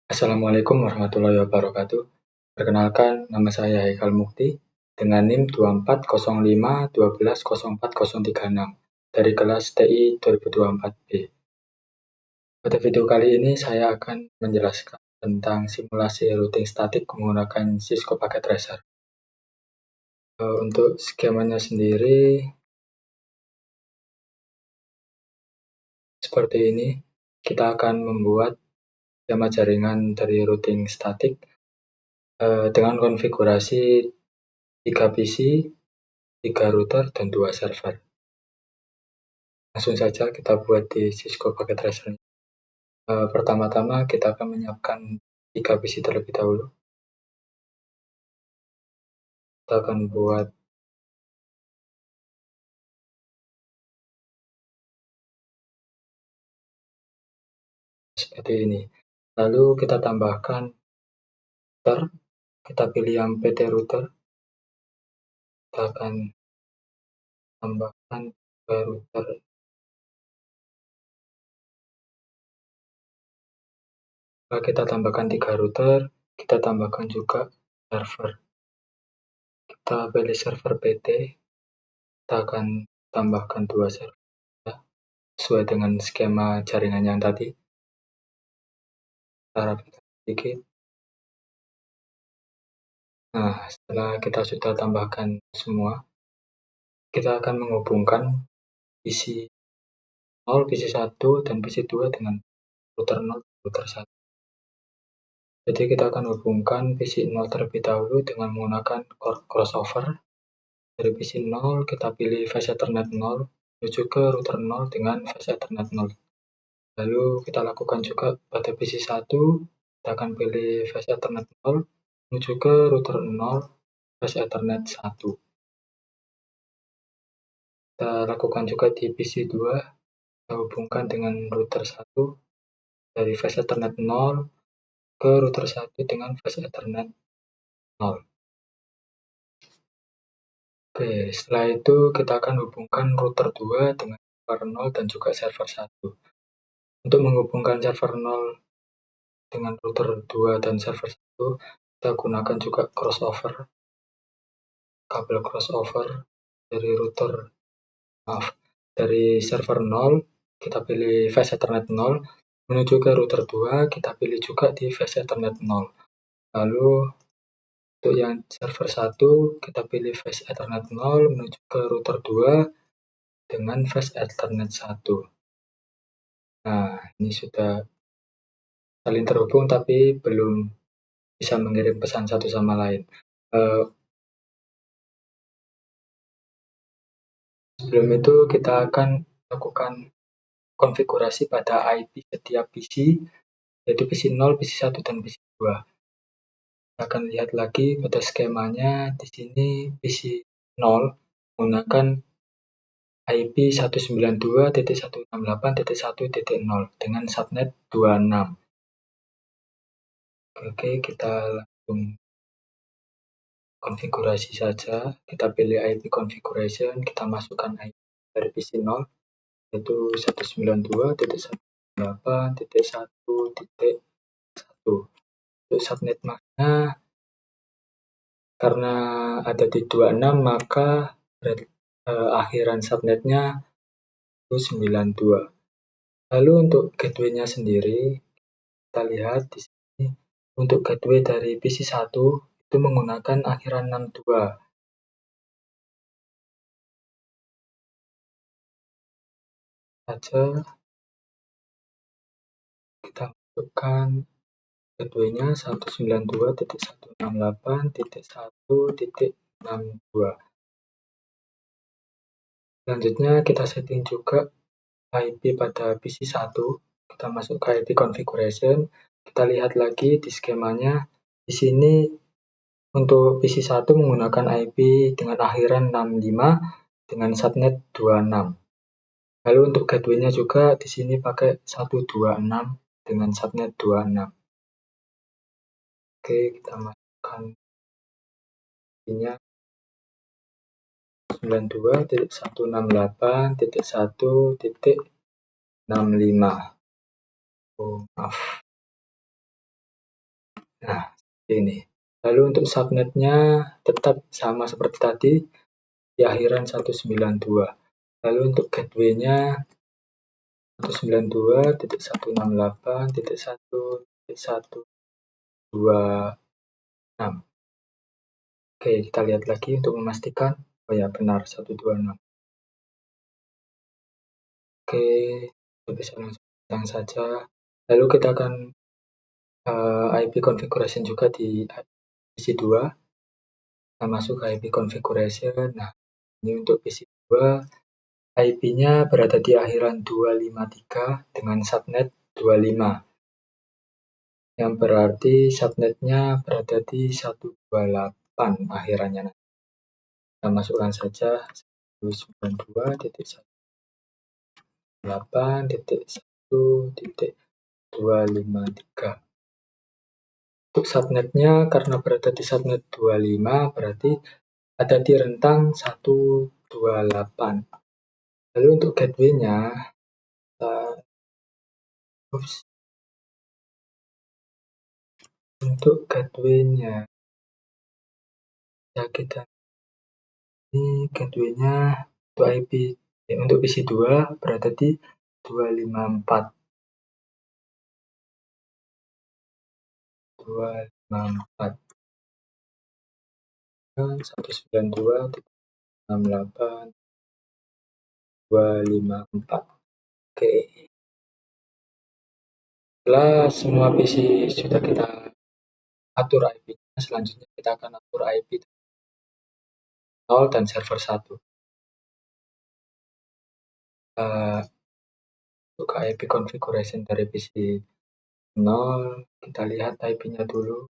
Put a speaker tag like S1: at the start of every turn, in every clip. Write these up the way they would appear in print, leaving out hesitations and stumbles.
S1: Assalamualaikum warahmatullahi wabarakatuh. Perkenalkan, nama saya Haikal Mukti dengan NIM 240512104036 dari kelas TI 2024B. Pada video kali ini saya akan menjelaskan tentang simulasi routing statik menggunakan Cisco Packet Tracer. Untuk skemanya sendiri seperti ini. Kita akan membuat skema jaringan dari routing statik dengan konfigurasi 3 PC, 3 router, dan 2 server. Langsung saja kita buat di Cisco Packet Tracer. Pertama-tama kita akan menyiapkan 3 PC terlebih dahulu. Kita akan buat seperti ini. Lalu kita tambahkan router. Kita pilih yang PT router. Kita akan tambahkan ke router. Setelah kita tambahkan 3 router, kita tambahkan juga server. Kita pilih server PT. Kita akan tambahkan 2 server sesuai dengan skema jaringan yang tadi. Kita rapikan sedikit. Nah, setelah kita sudah tambahkan semua, kita akan menghubungkan PC 0, PC 1, dan PC 2 dengan router 0 dan router 1. Jadi kita akan hubungkan PC 0 terlebih dahulu dengan menggunakan crossover. Dari PC 0, kita pilih flash Ethernet 0, menuju ke router 0 dengan flash Ethernet 0. Lalu kita lakukan juga pada PC 1, kita akan pilih flash Ethernet 0, menuju ke router 0, flash Ethernet 1. Kita lakukan juga di PC 2, kita hubungkan dengan router 1 dari flash Ethernet 0 ke router 1 dengan flash Ethernet 0. Oke, setelah itu kita akan hubungkan router 2 dengan server 0 dan juga server 1. Untuk menghubungkan server 0 dengan router 2 dan server 1, kita gunakan juga crossover. Kabel crossover dari server 0, kita pilih flash Ethernet 0, menuju ke router 2, kita pilih juga di flash Ethernet 0. Lalu untuk yang server 1, kita pilih flash Ethernet 0, menuju ke router 2 dengan flash Ethernet 1. Nah, ini sudah saling terhubung tapi belum bisa mengirim pesan satu sama lain. Sebelum itu kita akan lakukan konfigurasi pada IP setiap PC, yaitu PC 0, PC 1, dan PC 2. Kita akan lihat lagi pada skemanya. Di sini PC 0 menggunakan IP 192.168.1.0 dengan subnet 26. Oke, kita langsung konfigurasi saja. Kita pilih IP configuration, kita masukkan IP dari PC 0, yaitu 192.168.1.1. Untuk subnet max-nya, karena ada di 26, maka akhiran subnetnya itu 92. Lalu untuk gateway-nya sendiri, kita lihat di sini. Untuk gateway dari PC 1 itu menggunakan akhiran 62. Saja kita masukkan gateway-nya 192.168.1.62. Selanjutnya kita setting juga IP pada PC 1. Kita masuk ke IP configuration. Kita lihat lagi di skemanya. Di sini untuk PC 1 menggunakan IP dengan akhiran 65 dengan subnet 26. Lalu untuk gateway-nya juga di sini pakai 126 dengan subnet 26. Oke, kita masukkan IP-nya 92.168.1.65. Oh, maaf. Nah, ini. Lalu untuk subnetnya tetap sama seperti tadi, di akhiran 192. Lalu untuk gateway-nya 192.1.1.1.2.6. Oke, kita lihat lagi untuk memastikan. Oh ya, benar 126. Oke, kita bisa langsung saja. Lalu kita akan IP configuration juga di PC2. Kita masuk ke IP configuration. Nah, ini untuk PC2, IP-nya berada di akhiran 253 dengan subnet 25. Yang berarti subnetnya berada di 128 akhirannya. Kita masukkan saja 192.168.1.253. Untuk subnetnya karena berada di subnet 25 berarti ada di rentang 128. Lalu untuk gateway-nya untuk gateway-nya ya kita ini gateway-nya untuk IP untuk PC2 berada di 254. 192.168.254. Oke. Setelah semua PC sudah kita atur IP-nya, selanjutnya kita akan atur IP 0 dan server 1. Buka IP configuration dari PC 0, kita lihat IP-nya dulu.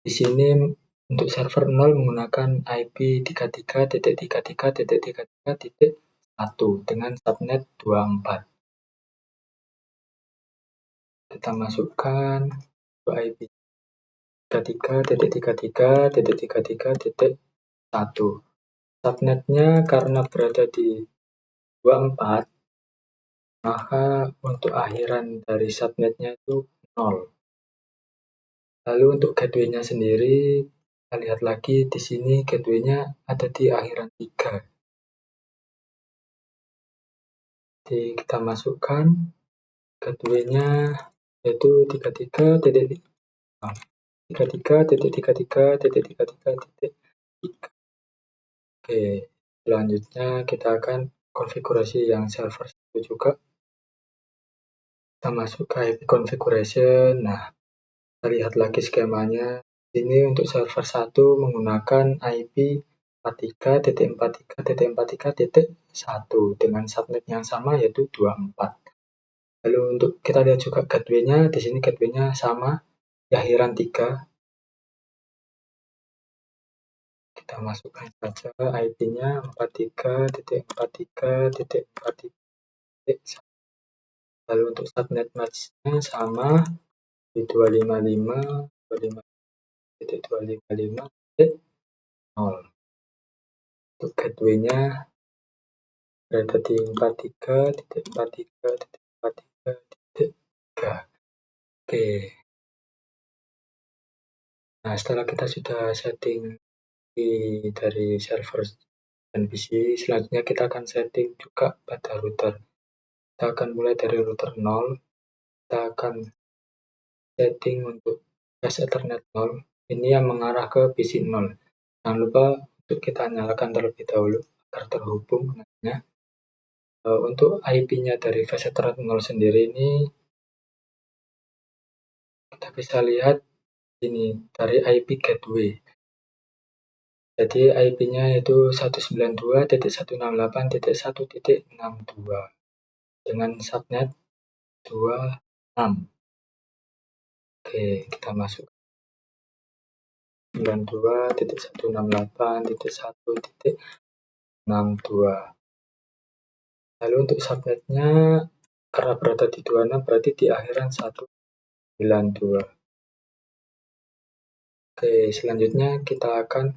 S1: Di sini untuk server 0 menggunakan IP 33.33.33.1 dengan subnet 24. Kita masukkan IP 33.33.33.1. Subnetnya karena berada di 24, maka untuk akhiran dari subnetnya itu 0. Lalu untuk gateway-nya sendiri, kita lihat lagi di sini gateway-nya ada di akhiran 3. Jadi kita masukkan gateway-nya yaitu 33.33.33.3. Oke, selanjutnya kita akan konfigurasi yang server 1 juga. Kita masuk ke IP configuration. Nah, kita lihat lagi skemanya. Ini untuk server 1 menggunakan IP 43.43.43.1 dengan subnet yang sama yaitu 24. Lalu untuk kita lihat juga gateway-nya, di sini gateway-nya sama, di akhiran 3. Kita masukkan saja IP-nya 43.43.43.1. Lalu untuk subnet match-nya sama di 255.255.0. Untuk gateway-nya berada di 43.43.43.3. Oke. Nah, setelah kita sudah setting dari server dan PC, selanjutnya kita akan setting juga pada router. Kita akan mulai dari router 0. Kita akan setting untuk flash Ethernet 0. Ini yang mengarah ke PC 0. Jangan lupa untuk kita nyalakan terlebih dahulu agar terhubung nantinya. Untuk IP-nya dari flash Ethernet 0 sendiri ini kita bisa lihat ini dari IP gateway. Jadi IP-nya itu 192.168.1.62 dengan subnet 26. Oke, kita masuk 92.168.1.62. Lalu untuk subnetnya karena berada di 26 berarti di akhiran 192. Oke, selanjutnya kita akan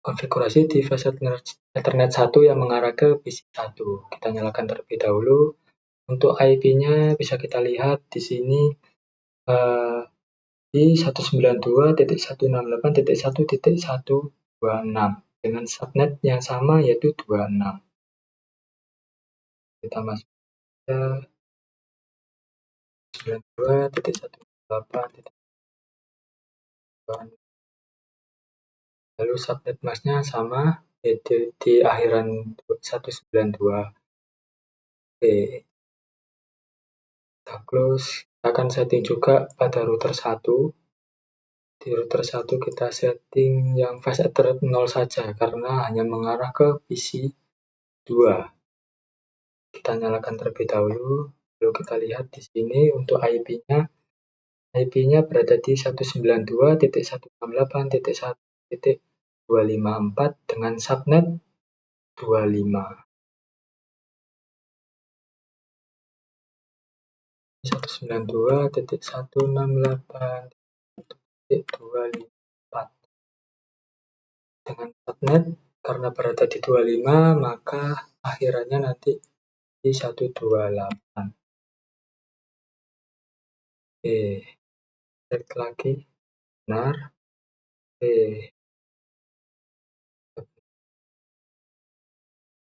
S1: konfigurasi di flash Ethernet 1 yang mengarah ke PC 1. Kita nyalakan terlebih dahulu. Untuk IP-nya bisa kita lihat di sini di 192.168.1.126 dengan subnet yang sama yaitu 26. Kita masuk ke 92.168.1.26. Lalu subnet masnya sama yaitu di akhiran 192. Oke, kita close. Kita akan setting juga pada router 1. Di router 1 kita setting yang fast Ethernet 0 saja karena hanya mengarah ke PC 2. Kita nyalakan terlebih dahulu. Lalu kita lihat di sini untuk IP-nya. IP-nya berada di 192.168.1.254 dengan subnet 25. 192.168.254 dengan subnet karena berada di 25 maka akhirannya nanti di 128. Oke, cek lagi benar. Oke,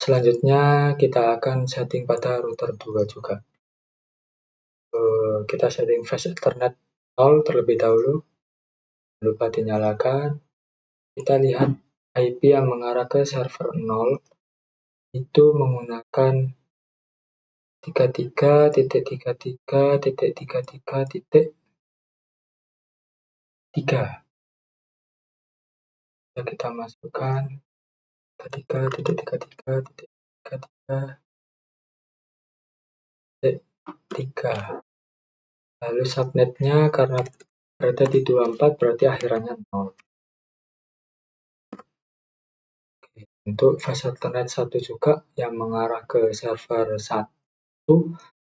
S1: selanjutnya kita akan setting pada router 2 juga. Kita setting fast Ethernet 0 terlebih dahulu, lupa dinyalakan. Kita lihat IP yang mengarah ke server 0 itu menggunakan 33.33.33.3. Ya, kita masukkan 33.33.33.3. Lalu subnetnya karena berada di 24 berarti akhirannya 0. Oke, untuk fast Ethernet 1 juga yang mengarah ke server 1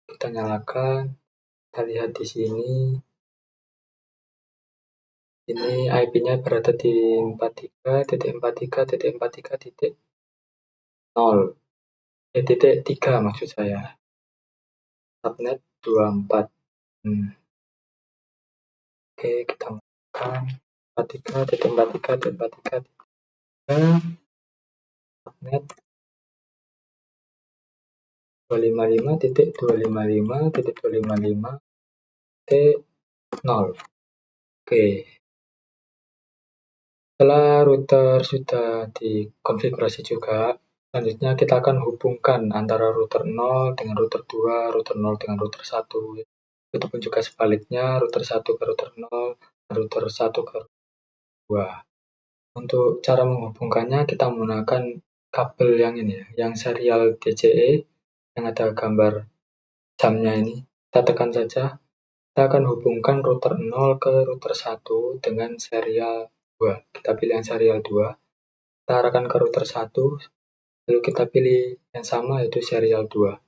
S1: kita nyalakan. Kita lihat di sini. Ini IP-nya berada di 43.43.43.0. 3 maksud saya. Subnet 24. Oke, kita masukkan 43.43.43.3. Subnet 255.255.255.0. Oke. Setelah router sudah dikonfigurasi juga, selanjutnya kita akan hubungkan antara router 0 dengan router 2, router 0 dengan router 1. Begitupun juga sebaliknya, router 1 ke router 0, router 1 ke router 2. Untuk cara menghubungkannya, kita menggunakan kabel yang ini, yang serial DCE, yang ada gambar jamnya ini. Kita tekan saja. Kita akan hubungkan router 0 ke router 1 dengan serial 2. Kita pilih yang serial 2. Kita arahkan ke router 1. Lalu kita pilih yang sama yaitu serial 2.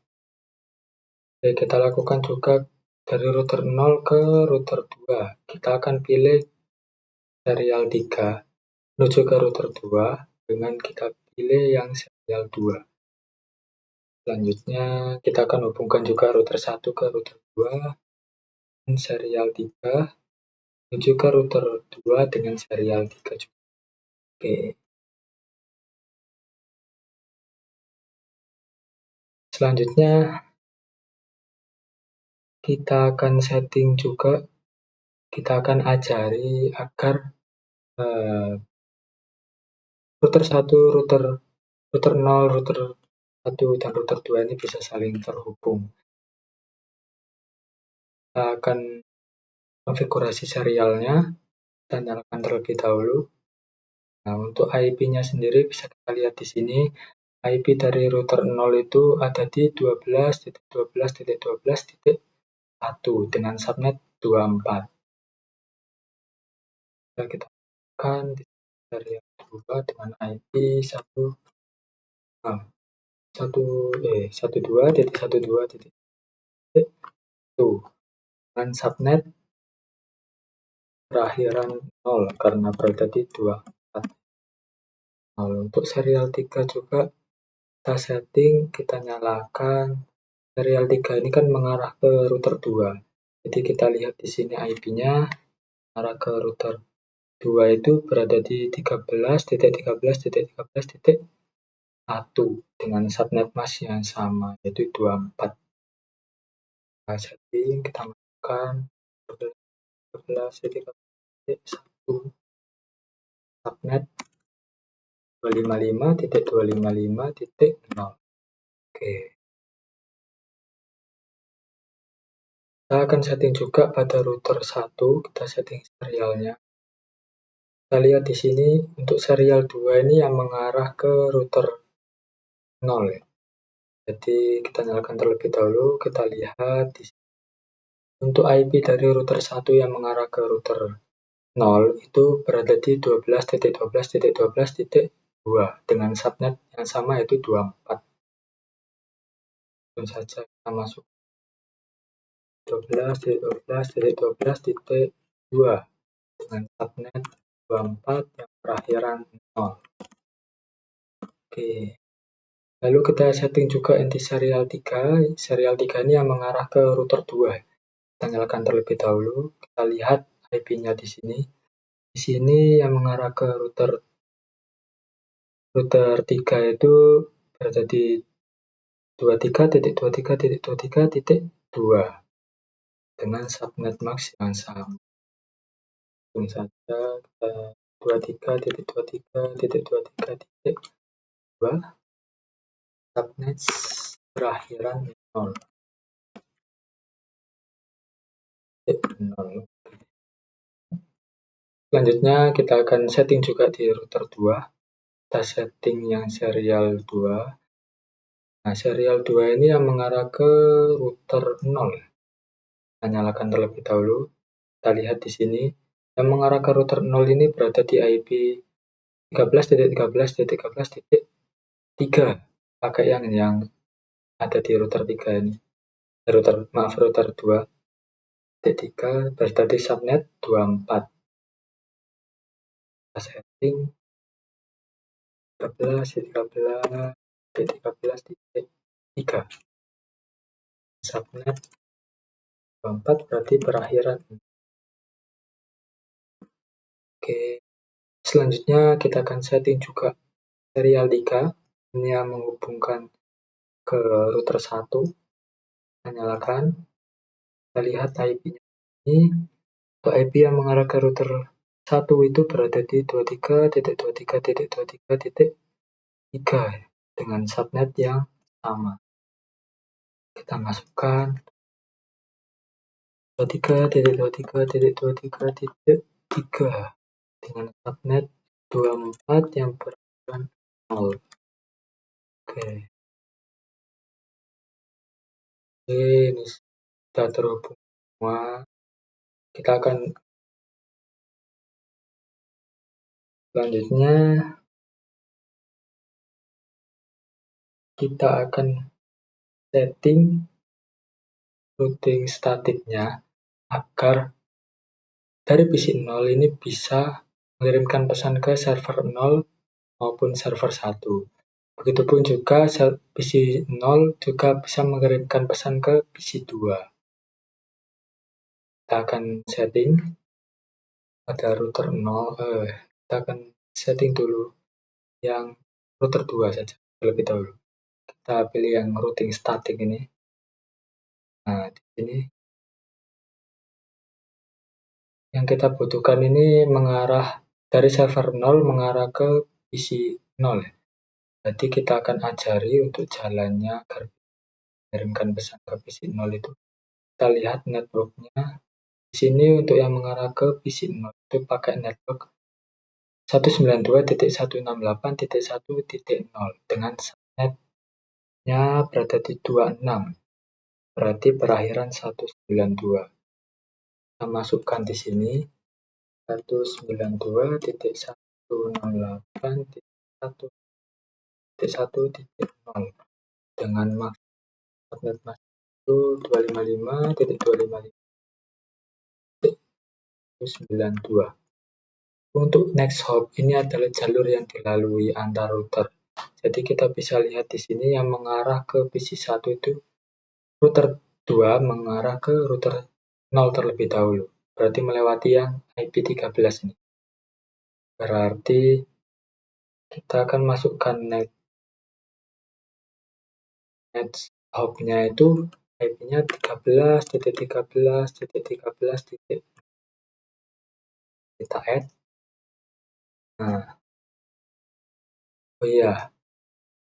S1: Oke, kita lakukan juga dari router 0 ke router 2. Kita akan pilih serial 3 menuju ke router 2 dengan kita pilih yang serial 2. Selanjutnya kita akan hubungkan juga router 1 ke router 2 dengan serial 3 menuju ke router 2 dengan serial 3 juga. Oke. Selanjutnya kita akan setting juga, kita akan ajari agar router 1, router 0, router 1 dan router 2 ini bisa saling terhubung. Kita akan konfigurasi serialnya, kita nyalakan terlebih dahulu. Nah, untuk IP-nya sendiri bisa kita lihat di sini. IP dari router 0 itu ada di 12.12.12.1 dengan subnet 24. Nah, kita akan di serial 2 dengan IP 12.12.1 dengan subnet terakhiran 0 karena berada di 24. Untuk serial 3 juga kita setting, kita nyalakan. Serial 3 ini kan mengarah ke router 2. Jadi kita lihat di sini IP-nya mengarah ke router 2 itu berada di 13.13.13.1 dengan subnet mask yang sama, yaitu 24. Nah, jadi kita masukkan 13.13.1 subnet 255.255.0. Oke. Kita akan setting juga pada router 1, kita setting serialnya. Kita lihat di sini untuk serial 2 ini yang mengarah ke router 0 ya. Jadi kita nyalakan terlebih dahulu, kita lihat di sini. Untuk IP dari router 1 yang mengarah ke router 0 itu berada di 12.12.12.2 dengan subnet yang sama yaitu 24. Langsung saja kita masuk 12.12.12.2 dengan subnet 24 yang perakhiran 0. Oke. Lalu kita setting juga anti serial 3. Serial 3 ini yang mengarah ke router 2. Kita nyalakan terlebih dahulu. Kita lihat IP-nya di sini. Di sini yang mengarah ke router 3 itu berada di 23.23.23.2 dengan subnet mask yang sama. Langsung saja kita 23.23.23.2 subnet perakhiran 0. Selanjutnya kita akan setting juga di router 2. Kita setting yang serial 2. Nah, serial 2 ini yang mengarah ke router 0. Kita nyalakan terlebih dahulu. Kita lihat di sini yang mengarah ke router 0 ini berada di IP 13.13.13.3. Pakai yang ada di router 3 ini. Router 2.3 berada di subnet 24. Kita setting 13.13.13.3 subnet 24 berarti perakhiran. Oke, selanjutnya kita akan setting juga serial 3 ini yang menghubungkan ke router 1. Kita nyalakan, kita lihat IP-nya ini. Untuk IP yang mengarah ke router 1 itu berada di 23.23.23.3 dengan subnet yang sama. Kita masukkan 23.23.23.3 dengan subnet 24 yang berukuran 0. Oke, ini sudah terhubung semua. Kita akan selanjutnya kita akan setting routing statiknya agar dari PC 0 ini bisa mengirimkan pesan ke server 0 maupun server 1. Begitupun juga PC 0 juga bisa mengirimkan pesan ke PC 2. Kita akan setting pada router 0. Kita akan setting dulu yang router 2 saja terlebih dahulu. Kita pilih yang routing statik ini. Nah, di sini yang kita butuhkan ini mengarah dari server 0 mengarah ke PC 0. Jadi kita akan ajari untuk jalannya agar mengirimkan pesan ke PC 0 itu. Kita lihat networknya. Di sini untuk yang mengarah ke PC 0 itu pakai network 192.168.1.0 dengan subnetnya berada di 26. Berarti perakhiran 192. Kita masukkan di sini 192.168.1.1.0 dengan subnet mask itu 255.255.92. Untuk next hop ini adalah jalur yang dilalui antar router. Jadi kita bisa lihat di sini yang mengarah ke PC 1 itu router 2 mengarah ke router 0 terlebih dahulu. berarti melewati yang IP13 ini. Berarti kita akan masukkan net hop-nya itu IP-nya 13.13.13. Kita add. Nah, oh iya,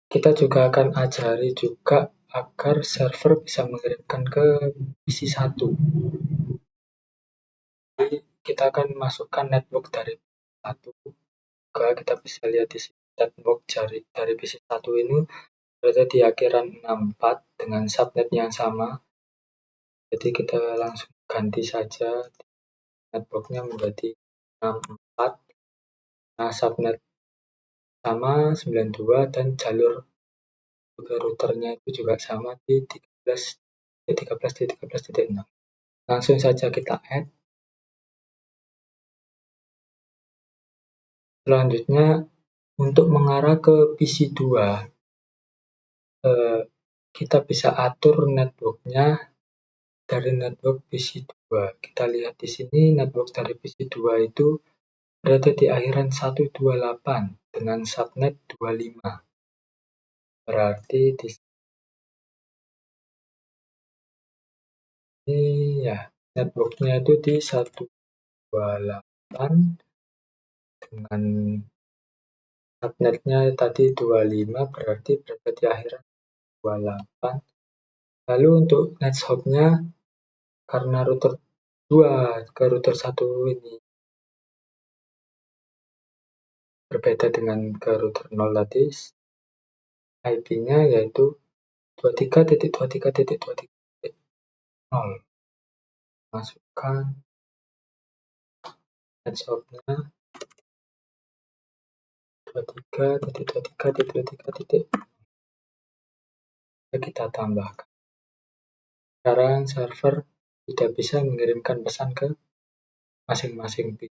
S1: kita juga akan ajari juga agar server bisa mengirimkan ke PC1. Jadi kita akan masukkan network dari PC1. Juga kita bisa lihat di sini network dari PC1 ini berada di akhiran 64 dengan subnet yang sama. Jadi kita langsung ganti saja networknya menjadi 64. Nah, subnet sama 92 dan jalur ke routernya itu juga sama di 13.13.13.6. Langsung saja kita add. Selanjutnya untuk mengarah ke PC2, kita bisa atur networknya dari network PC2. Kita lihat di sini network dari PC2 itu berada di akhiran 128 dengan subnet 25. Berarti di sini ya networknya itu di 128 dengan subnetnya tadi 25, berarti berada di akhiran 28. Lalu untuk next hop-nya, karena router 2 ke router 1 ini berbeda dengan ke router 0 tadi, IP-nya yaitu 23.23.23.0. Masukkan next hop-nya 23.23.23. Kita tambahkan. Sekarang server sudah bisa mengirimkan pesan ke masing-masing PC.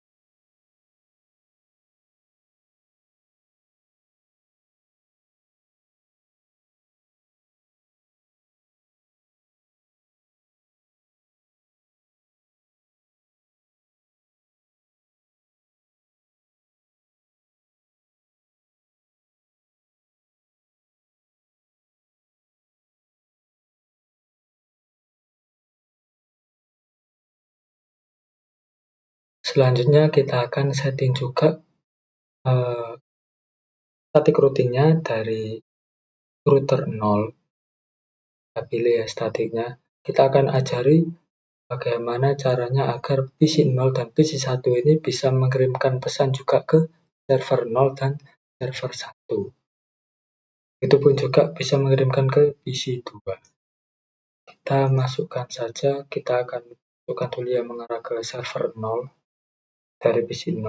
S1: Selanjutnya kita akan setting juga static routingnya dari router 0. Kita pilih ya statiknya. Kita akan ajari bagaimana caranya agar PC0 dan PC1 ini bisa mengirimkan pesan juga ke server 0 dan server 1. Itu pun juga bisa mengirimkan ke PC2. Kita masukkan saja, kita akan masukkan dulu yang mengarah ke server 0 dari PC0.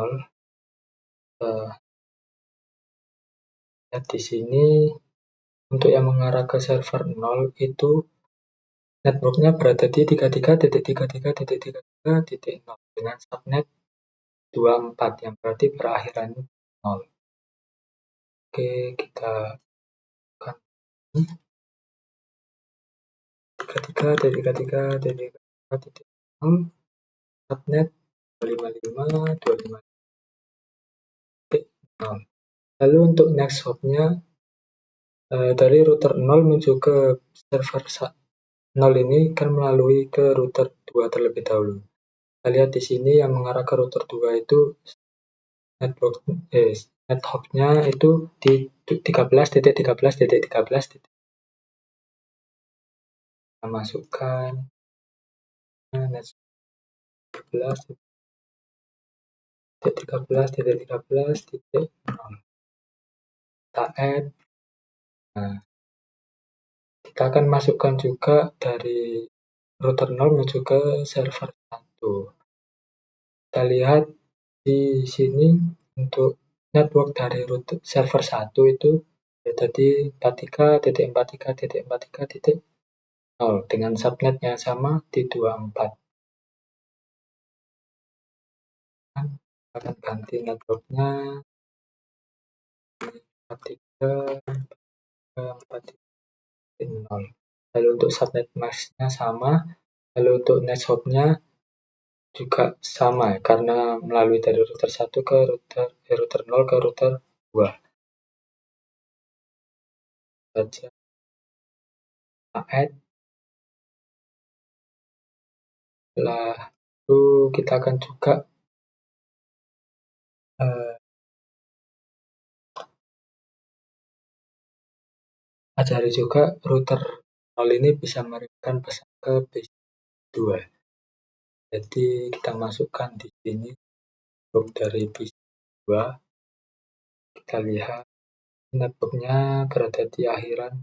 S1: Lihat di sini untuk yang mengarah ke server 0 itu networknya berada di 33.33.33.0 dengan subnet 24 yang berarti berakhiran 0. Oke, kita akan 33.33.33.0 subnet 255.255.0. Lalu untuk next hop-nya dari router 0 menuju ke server 0 ini kan melalui ke router 2 terlebih dahulu. Kita lihat di sini yang mengarah ke router 2 itu net hop-nya itu di 13.13.13. Kita masukkan net 13.13.13.0. Kita add. Nah, kita akan masukkan juga dari router 0 menuju ke server 1. Kita lihat di sini untuk network dari router server 1 itu berada di 43.43.43.0 dengan subnet yang sama di 24. Akan ganti networknya 43.43.0. Lalu untuk subnet mask-nya sama. Lalu untuk next hop-nya juga sama ya, karena melalui dari router 1 ke router 0 ke router 2 saja add. Setelah itu kita akan juga ajari juga router 0 ini bisa mengirimkan pesan ke PC2. Jadi kita masukkan di sini network dari PC2. Kita lihat networknya berada di akhiran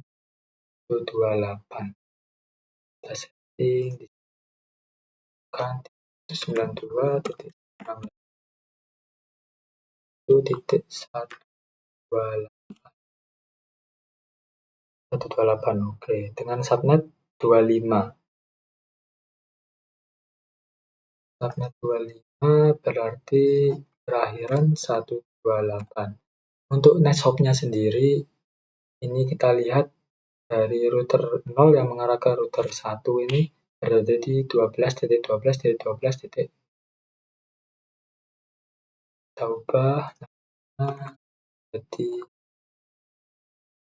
S1: 128. Kita setting di 92.168. Oke, dengan subnet 25. Subnet 25 berarti berakhiran 128. Untuk netshope-nya sendiri, ini kita lihat dari router 0 yang mengarah ke router 1 ini berada di 12.12.12. Kita ubah jadi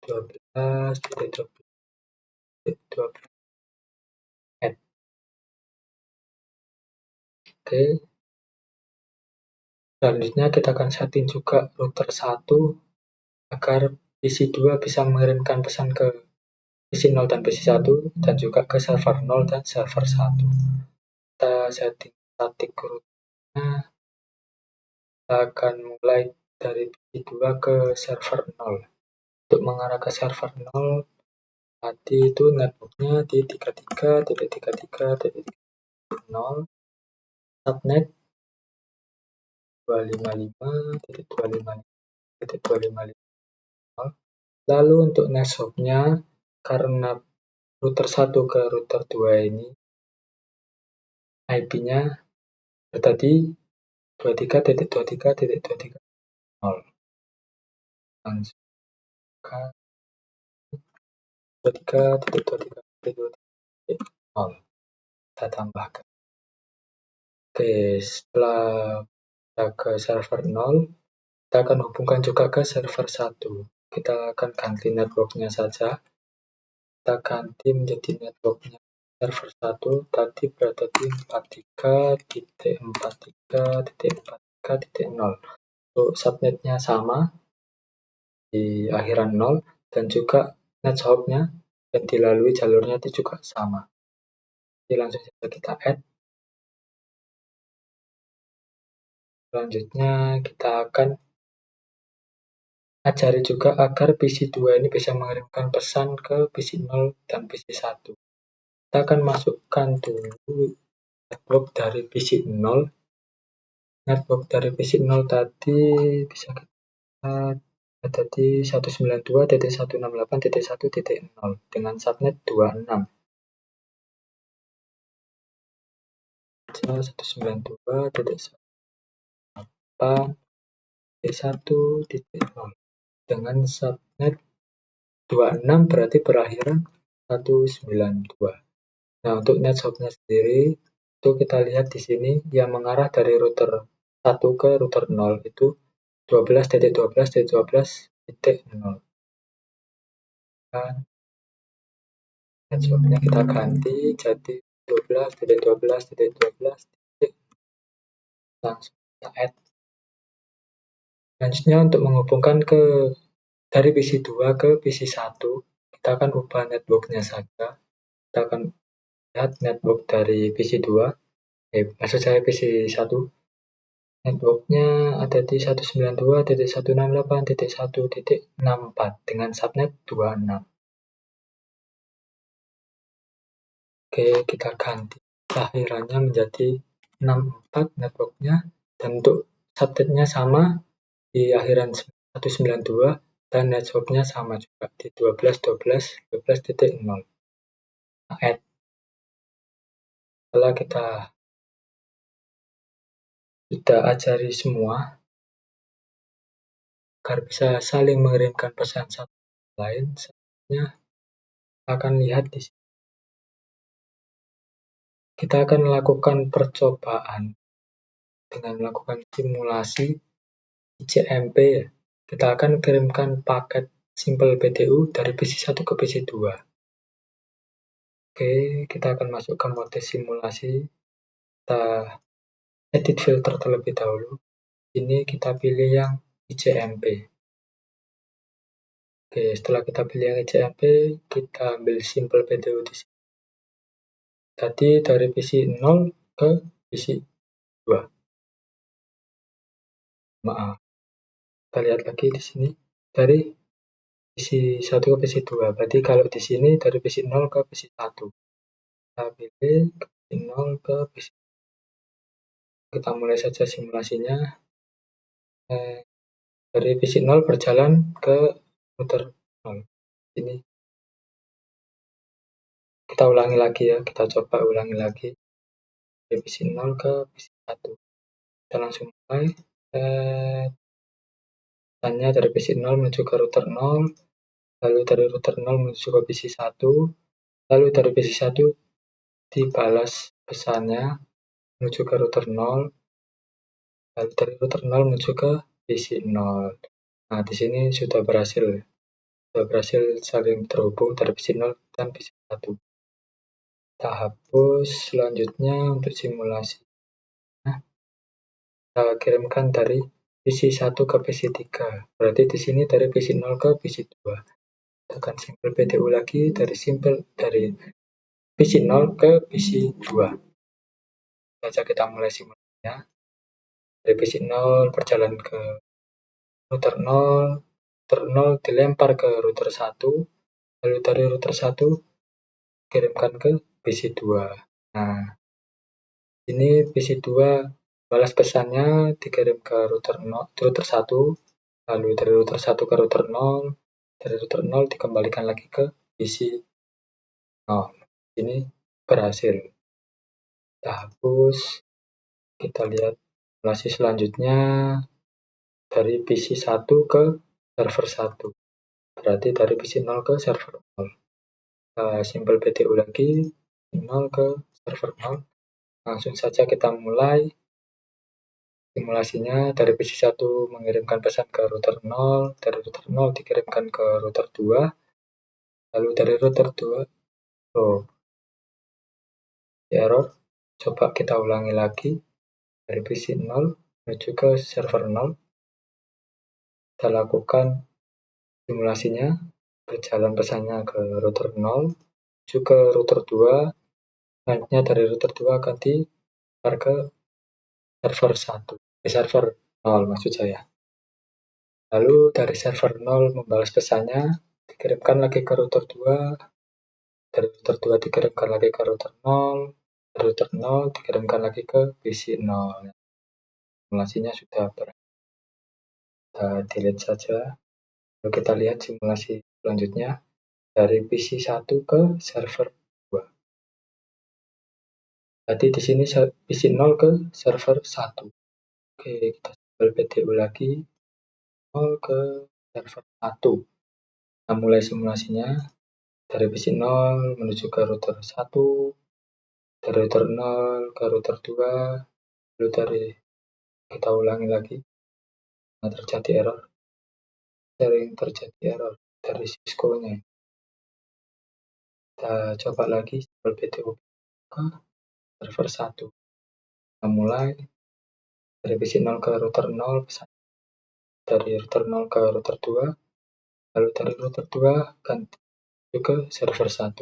S1: 12.12.12. Oke. Selanjutnya kita akan setting juga router 1 agar PC2 bisa mengirimkan pesan ke PC0 dan PC1 dan juga ke server 0 dan server 1. Kita setting static routernya. Kita akan mulai dari PC2 ke server 0. Untuk mengarah ke server 0, tadi itu networknya di 33.33.0, subnet 255.255.255. Lalu untuk netshope-nya, karena router 1 ke router 2 ini IP-nya tadi 23.23.23.0. Langsung ke 23.23.23.0. Kita tambahkan. Oke, setelah kita ke server 0, kita akan hubungkan juga ke server 1. Kita akan ganti networknya saja. Kita ganti menjadi networknya server 1 tadi berada di 43.43.43.0. Untuk subnetnya sama di akhiran 0 dan juga netshope-nya yang dilalui jalurnya itu juga sama. Jadi langsung saja kita add. Selanjutnya kita akan ajari juga agar PC2 ini bisa mengirimkan pesan ke PC0 dan PC1. Kita akan masukkan dulu network dari PC0. Network dari PC0 tadi bisa kita ada di 192.168.1.0 dengan subnet 26. 192.168.1.0 dengan subnet 26 berarti berakhiran 192. Nah, untuk netshope-nya sendiri itu kita lihat di sini yang mengarah dari router 1 ke router 0 itu 12.12.12.0. Dan netshope-nya kita ganti jadi 12.12.12. Langsung kita add. Selanjutnya untuk menghubungkan dari PC2 ke PC1, kita akan ubah networknya saja. Kita akan lihat network dari PC2, maksud saya PC1. Networknya ada di 192.168.1.64 dengan subnet 26. Oke, kita ganti akhirannya menjadi 64 networknya, dan untuk subnetnya sama di akhiran 192 dan netshope-nya sama juga di 12.12.12.0. Add. Setelah kita sudah ajari semua agar bisa saling mengirimkan pesan satu lain, selanjutnya akan lihat di sini kita akan melakukan percobaan dengan melakukan simulasi ICMP ya. Kita akan kirimkan paket Simple PTU dari PC1 ke PC2. Oke, kita akan masuk ke mode simulasi. Kita edit filter terlebih dahulu. Ini kita pilih yang ICMP. Oke, setelah kita pilih yang ICMP, kita ambil Simple PTU di sini. Tadi dari PC 0 ke PC 2. Maaf. Kita lihat lagi di sini dari PC 1 ke PC 2. Berarti kalau di sini dari PC 0 ke PC 1. Kita pilih ke PC 0 ke PC. Kita mulai saja simulasinya. Dari PC 0 berjalan ke router 0. Ini kita ulangi lagi ya, kita coba ulangi lagi. Dari PC 0 ke PC 1. Kita langsung mulai. Tanya dari PC 0 menuju ke router 0. Lalu dari router 0 menuju ke PC 1. Lalu dari PC 1 dibalas pesannya menuju ke router 0. Lalu dari router 0 menuju ke PC 0. Nah, di sini sudah berhasil saling terhubung dari PC 0 dan PC 1. Kita hapus. Selanjutnya untuk simulasi. Nah, kita kirimkan dari PC 1 ke PC 3. Berarti di sini dari PC 0 ke PC 2. Tekan Simple PTU lagi dari PC 0 ke PC 2. Saja kita mulai simulasinya. Dari PC 0 berjalan ke router 0. Router 0 dilempar ke router 1. Lalu dari router 1 kirimkan ke PC 2. Nah, ini PC 2 balas pesannya dikirim ke router 1, lalu dari router 1 ke router 0, dari router 0 dikembalikan lagi ke PC 0. Ini berhasil. Kita hapus. Kita lihat simulasi selanjutnya dari PC 1 ke server 1. Berarti dari PC 0 ke server 0. Simple PTU lagi 0 ke server 0. Langsung saja kita mulai simulasinya. Dari PC 1 mengirimkan pesan ke router 0, dari router 0 dikirimkan ke router 2, lalu dari router 2, error. Coba kita ulangi lagi. Dari PC 0 menuju ke server 0. Kita lakukan simulasinya. Berjalan pesannya ke router 0, menuju ke router 2. Selanjutnya dari router 2 akan dilempar ke server 1. Server 0 maksud saya. Lalu dari server 0 membalas pesannya, dikirimkan lagi ke router 2, dari router 2 dikirimkan lagi ke router 0, dari router 0 dikirimkan lagi ke PC 0. Simulasinya sudah berakhir. Kita delete saja. Lalu kita lihat simulasi selanjutnya dari PC 1 ke server 2. Berarti di sini PC 0 ke server 1. Oke, kita coba PTU lagi 0 ke server 1. Kita mulai simulasinya dari PC 0 menuju ke router 1, dari router 0 ke router 2, lalu dari kita ulangi lagi. Nah, terjadi error. Sering terjadi error dari Cisco-nya. Kita coba lagi PTU ke server 1. Kita mulai dari PC 0 ke router 0, dari router 0 ke router 2, lalu dari router 2 ganti ke server 1.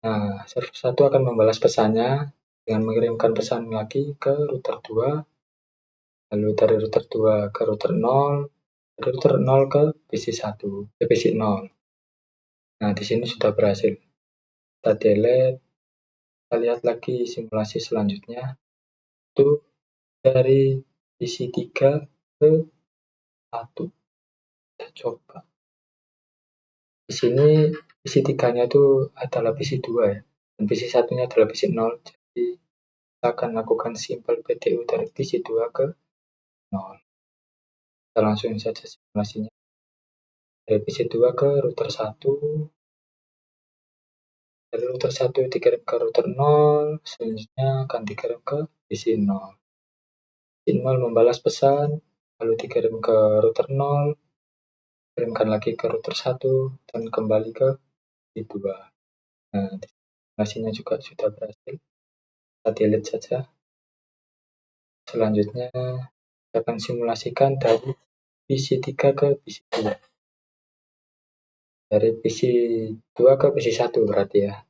S1: Nah, server 1 akan membalas pesannya dengan mengirimkan pesan lagi ke router 2, lalu dari router 2 ke router 0, dari router 0 ke PC 1, ke PC 0. Nah, di sini sudah berhasil. Kita delete. Kita lihat lagi simulasi selanjutnya. Itu dari PC 3 ke 1. Kita coba. Di sini PC 3-nya itu adalah PC 2 ya. Dan PC 1-nya adalah PC 0. Jadi kita akan lakukan simple PTU dari PC 2 ke 0. Kita langsung saja simulasinya. Dari PC 2 ke router 1, Dari router 1 dikirim ke router 0, selanjutnya akan dikirim ke PC 0. PC 0 membalas pesan, lalu dikirim ke router 0, kirimkan lagi ke router 1, dan kembali ke PC 2. Nah, simulasinya juga sudah berhasil. Kita delete saja. Selanjutnya, kita akan simulasikan dari PC 3 ke PC 2. Dari PC 2 ke PC 1 berarti ya.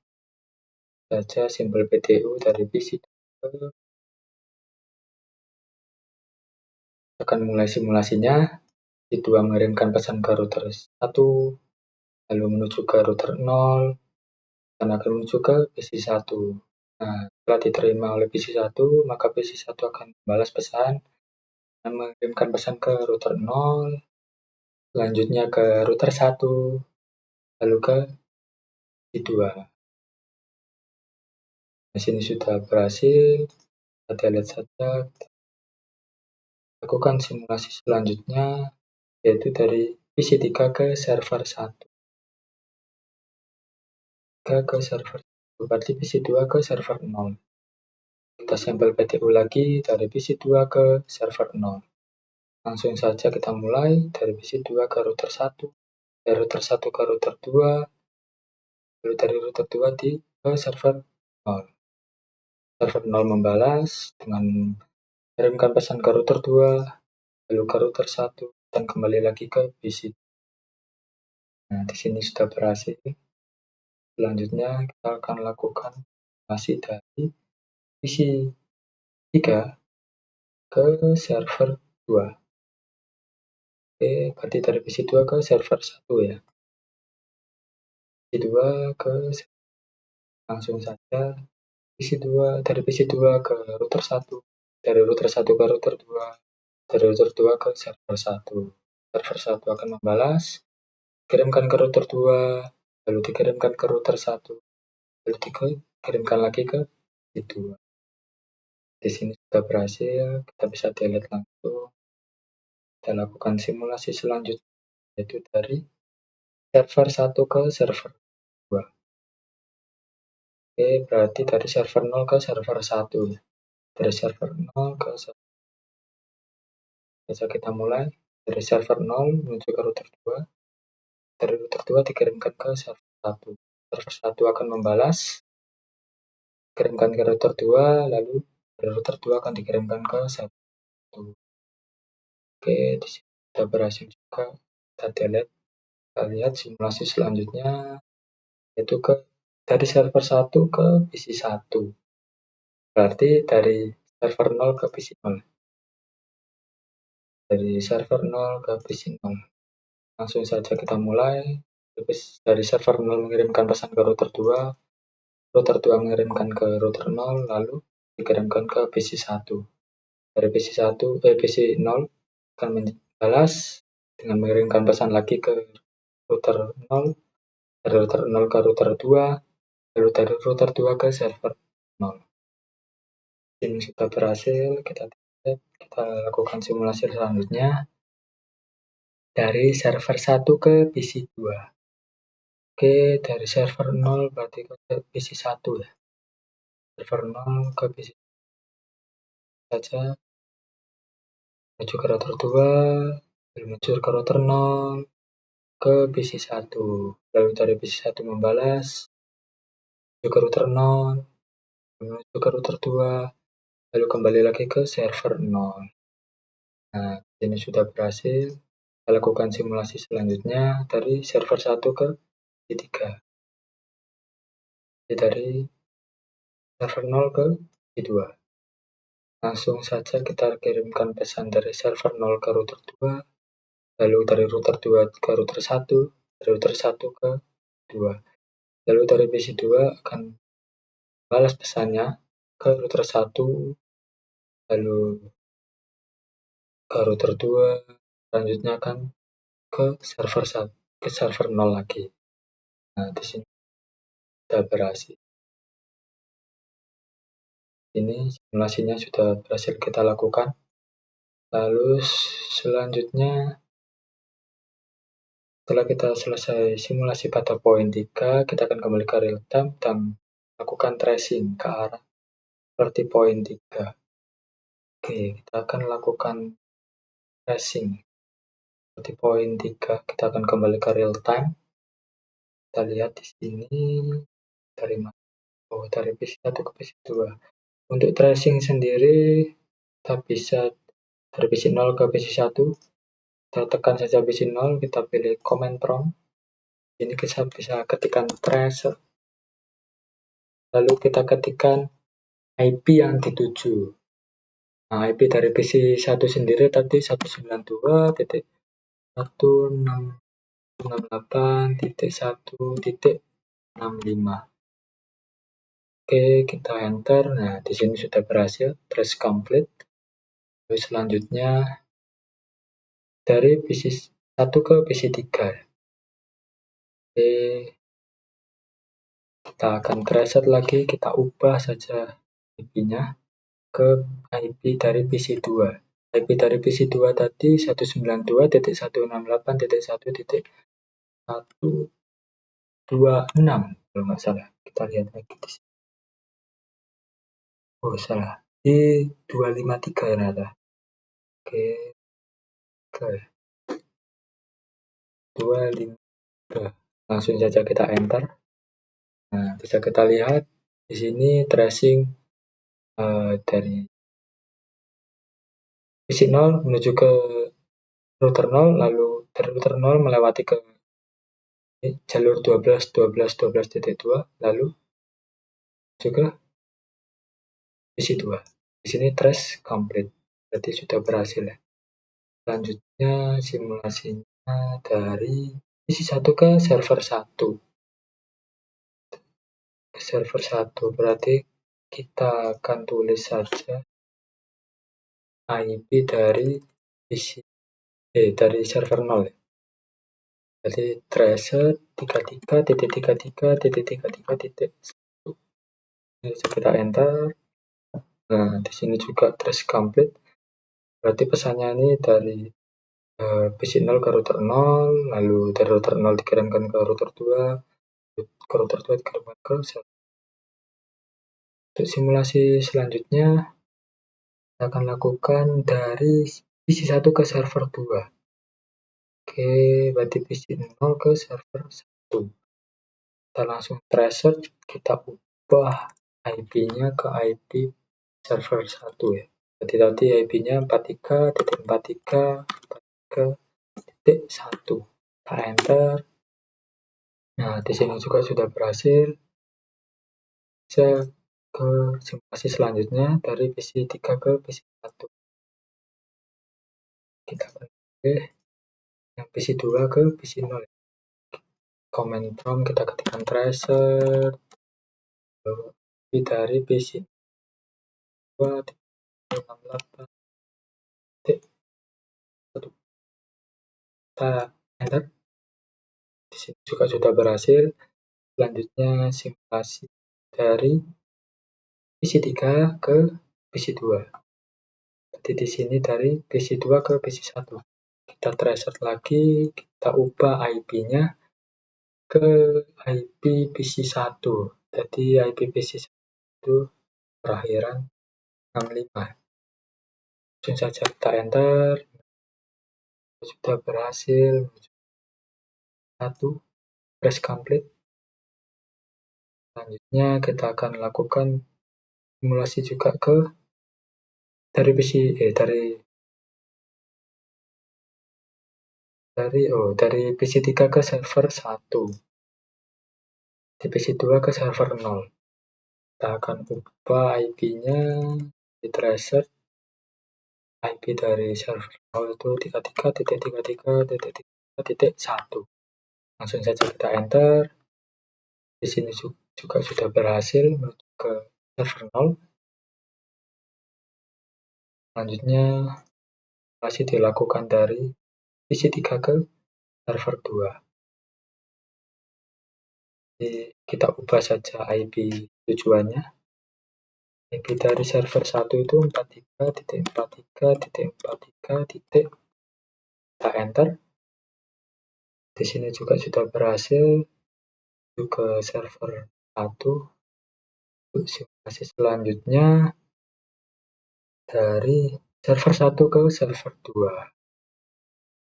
S1: Saja simbol PTU dari PC 2. Akan mulai simulasinya. PC 2 mengirimkan pesan ke router 1, lalu menuju ke router 0, dan akan menuju ke PC 1. Nah, setelah diterima oleh PC 1, maka PC 1 akan membalas pesan dan mengirimkan pesan ke router 0, selanjutnya ke router 1, lalu ke PC 2. Di sini sudah berhasil. Kita lihat saja. Lakukan simulasi selanjutnya, yaitu dari PC 3 ke server 1. Ke server 1, berarti PC 2 ke server 0. Kita sampel PTU lagi dari PC 2 ke server 0. Langsung saja kita mulai dari PC 2 ke router 1, dari router 1 ke router 2, lalu dari router 2 ke server 0. Server 0 membalas dengan kirimkan pesan ke router 2, lalu ke router 1, dan kembali lagi ke PC. Nah, di sini sudah berhasil. Selanjutnya kita akan lakukan masih dari PC 3 ke server 2. Oke, berarti dari PC 2 ke server 1 ya. PC 2 ke langsung saja PC 2, dari PC 2 ke router 1, dari router 1 ke router 2, dari router 2 ke server 1. Server 1 akan membalas, kirimkan ke router 2, lalu dikirimkan ke router 1, lalu dikirimkan lagi ke PC 2. Di sini sudah berhasil, kita bisa delete langsung. Kita lakukan simulasi selanjutnya, yaitu dari server 1 ke server 2. Oke, berarti dari server 0 ke server 1 ya. Dari server 0 ke server 1. Kita mulai dari server 0 menuju ke router 2. Dari router 2 dikirimkan ke server 1. Server 1 akan membalas, kirimkan ke router 2, lalu dari router 2 akan dikirimkan ke server 1. Oke, di sini sudah berhasil juga. Kita delete. Kita lihat simulasi selanjutnya, yaitu dari server 1 ke PC 1. Berarti dari server 0 ke PC 0. Dari server 0 ke PC 0. Langsung saja kita mulai. Dari server 0 mengirimkan pesan ke router 2, router 2 mengirimkan ke router 0, lalu dikirimkan ke PC 1. Dari PC 0 akan membalas dengan mengirimkan pesan lagi ke router 0, dari router 0 ke router 2, lalu dari router 2 ke server 0. Ini sudah berhasil. Kita lakukan simulasi selanjutnya dari server 1 ke PC 2. Oke, dari server 0 berarti ke PC 1 ya. Server 0 ke PC saja, menuju ke router 2, menuju ke router 0, ke PC 1. Lalu dari PC 1 membalas, menuju ke router 0, menuju ke router 2, lalu kembali lagi ke server 0. Nah, ini sudah berhasil. Kita lakukan simulasi selanjutnya dari server 1 ke PC 3. Jadi dari server 0 ke PC 2. Langsung saja kita kirimkan pesan dari server 0 ke router 2, lalu dari router 2 ke router 1, dari router 1 ke 2. Lalu dari PC 2 akan balas pesannya ke router 1, lalu ke router 2, selanjutnya akan ke server 1, ke server 0 lagi. Nah, di sini sudah berhasil. Ini simulasinya sudah berhasil kita lakukan. Lalu selanjutnya Setelah kita selesai simulasi pada poin 3, kita akan kembali ke real time dan lakukan tracing ke arah seperti poin 3. Oke, kita akan lakukan tracing seperti poin 3. Kita akan kembali ke real time. Kita lihat di sini dari mana? Oh, dari PC1 ke PC2. Untuk tracing sendiri, kita bisa dari PC0 ke PC1. Kita tekan saja PC0, kita pilih command prompt. Ini kita bisa ketikkan tracer. Lalu kita ketikkan IP yang dituju. Nah, IP dari PC1 sendiri tadi 192.168.1.65. Oke, kita enter. Nah, di sini sudah berhasil trace complete. Lalu selanjutnya dari PC1 ke PC3. Oke, kita akan tracer lagi, kita ubah saja IP-nya ke IP dari PC2. IP dari PC2 tadi 192.168.1.126 kalau nggak salah. Kita lihat lagi di sini. Oh, salah. Di 253 ternyata. Oke. 253. Langsung saja kita enter. Nah, bisa kita lihat di sini tracing dari PC0 menuju ke router 0, lalu dari router 0 melewati ke jalur 12.12.12.2, lalu juga PC2. Di sini trace complete, berarti sudah berhasil ya. Selanjutnya simulasinya dari PC1 ke server 1. Ke server 1 berarti kita akan tulis saja IP dari dari server 0 ya. Jadi tracer 33.33.33.1. Kita enter. Nah, di sini juga trace complete. Berarti pesannya ini dari PC0 ke router 0, lalu dari router 0 dikirimkan ke router 2, ke router 2 dikirimkan ke server. Untuk simulasi selanjutnya, kita akan lakukan dari PC1 ke server 2. Oke, berarti PC0 ke server 1. Kita langsung tracer, kita ubah IP-nya ke IP server 1 ya. Jadi tadi IP-nya 43.43.43.1. Kita enter. Nah, di sini juga sudah berhasil. Bisa ke simulasi selanjutnya dari PC3 ke PC1. Kita pilih yang PC2 ke PC0. Command prompt kita ketikkan tracer dari PC2 68. Kita enter. Di sini juga sudah berhasil. Selanjutnya simulasi dari PC3 ke PC2. Jadi di sini dari PC2 ke PC1. Kita tracer lagi, kita ubah IP-nya ke IP PC1. Jadi IP PC1 itu perakhiran 65. Langsung saja kita enter. Sudah berhasil. 1. Press complete. Selanjutnya kita akan lakukan simulasi juga ke dari PC3 ke server 1. Di PC2 ke server 0. Kita akan ubah IP-nya di tracer. IP dari server 0 itu 33.33.33.1. Langsung saja kita enter. Di sini juga sudah berhasil menuju ke server 0. Selanjutnya masih dilakukan dari PC3 ke server 2. Jadi kita ubah saja IP tujuannya. IP dari server 1 itu 43.43.43. Kita enter. Di sini juga sudah berhasil ke server 1. Untuk simulasi selanjutnya dari server 1 ke server 2.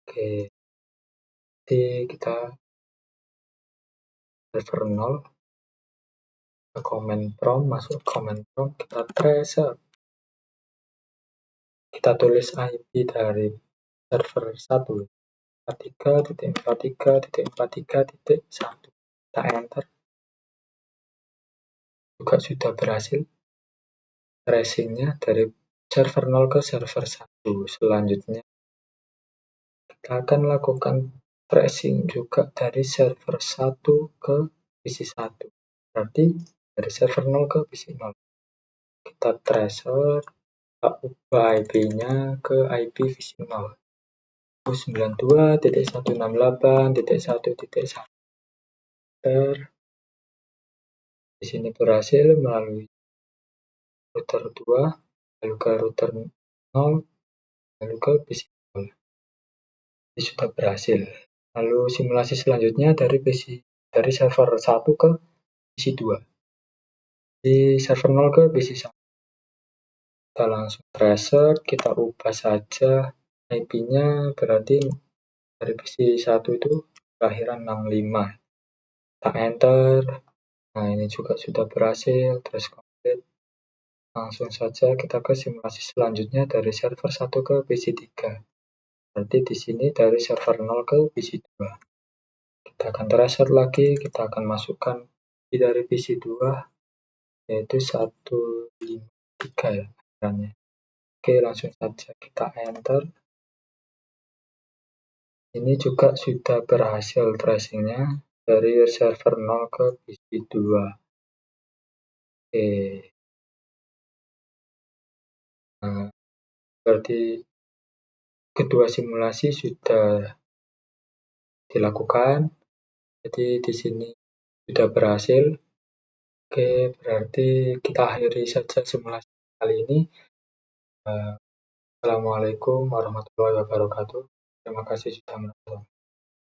S1: Oke, jadi kita server 0 ke command prompt, masuk command prompt, kita tracer, kita tulis IP dari server 1 43.43.43.1, kita enter. Juga sudah berhasil tracingnya dari server 0 ke server 1. Selanjutnya kita akan lakukan tracing juga dari server 1 ke PC 1. Berarti dari server 0 ke PC 0. Kita tracer, kita ubah IP-nya ke IP PC 0. 92.168.1.1. Di sini berhasil melalui router 2, lalu ke router 0, lalu ke PC 0. Ini sudah berhasil. Lalu simulasi selanjutnya dari server 1 ke PC 2. Di server 0 ke PC 1. Kita langsung tracer, kita ubah saja IP-nya, berarti dari PC 1 itu kelahiran 65. Kita enter. Nah, ini juga sudah berhasil, terus komplit. Langsung saja kita ke simulasi selanjutnya dari server 1 ke PC 3. Berarti di sini dari server 0 ke PC 2. Kita akan tracer lagi, kita akan masukkan dari PC 2, yaitu 153 ya akhirannya. Oke, langsung saja kita enter. Ini juga sudah berhasil tracingnya dari server 0 ke PC 2. Oke. Nah, berarti kedua simulasi sudah dilakukan. Jadi di sini sudah berhasil. Oke, berarti kita akhiri saja simulasi kali ini. Assalamualaikum warahmatullahi wabarakatuh. Terima kasih sudah menonton.